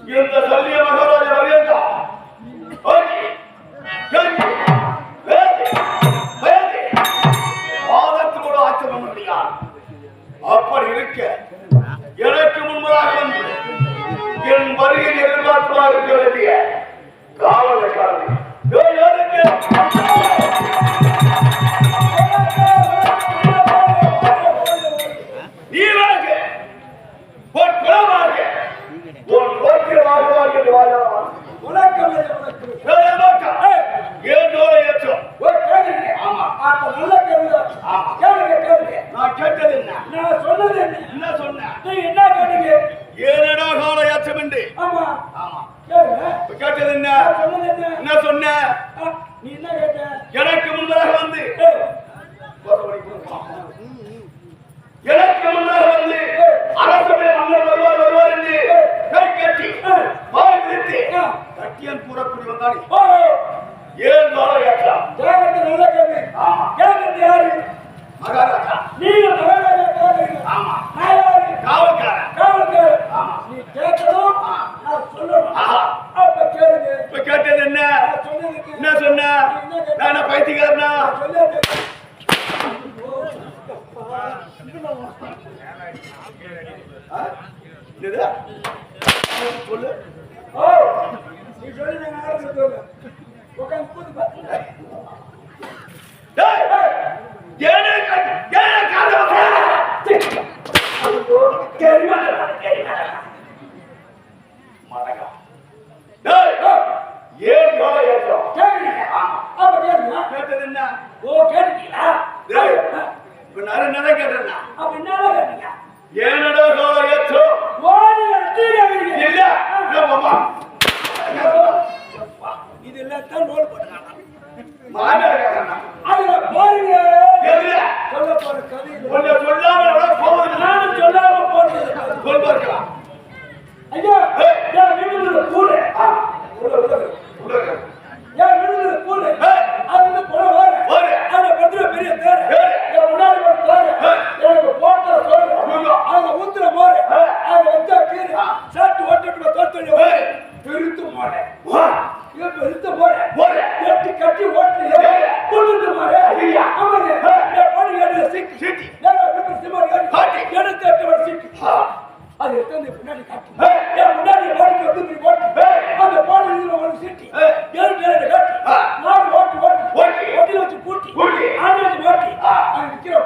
இந்த சல்லிய மகாராஜா வரையண்டா ஆதத்தோடு ஆச்சரியம் முடியாது. அப்படி இருக்க எனக்கு முன்பதாக வந்து என் வருகையில் எதிர்பார்ப்பா இருக்க வேண்டிய காவலக்காரன் எனக்கு முன்பாக வந்து அரசபை மன்னர் வருவார் என்று கை கட்டி வாய் விரித்து கட்டியன் கூறக்கூடிய வந்தாடி ஏன் ஏற்றலாம் நல்ல கேள்வி. யாரு மகாராஜா? நீங்க மகாராஜா கேட்கறீங்க. ஆமா. நான் யாரு? காவல்காரன். ஆமா. நீ கேட்கணும், நான் சொல்லணும். அப்ப கேளுங்க. இப்ப கேட்டது என்ன? என்ன சொன்ன? நான் பைத்தியக்காரனா? சொல்லு. ஓ, நீ சொல்லி நான் சொல்லு. உட்கார்ந்து கூத்து பாத்து. டேய் இதெல்லாம் நோல் போட்டாங்க. அதுல போறீங்க சொல்ல போற கதை நானும் சொல்லாம போறது சொல்வார்களா? ஐயா என் வீடுல கூடு என் வீடுல கூடு அது போன வர அந்த பத்திர பெரிய தேர் என் முன்னாடி ஒரு தேர் எனக்கு போட்ட சொல்ல அந்த ஊத்துல போற அதை வச்சா கீரை சாட்டு ஓட்டத்துல தோத்தொழி பெருத்து போறேன் பெருத்து போறேன் எட்டு கட்டி ஓட்டு கொண்டு போறேன் அது எடுத்து பின்னாடி காட்டு முன்னாடி ஓட்டு வந்து ஓட்டு அந்த போன ஒரு சீட்டி காட்டு நாலு ஓட்டு ஓட்டு ஓட்டி வச்சு பூட்டி ஆண்டு வச்சு ஓட்டி அங்க நிக்கிற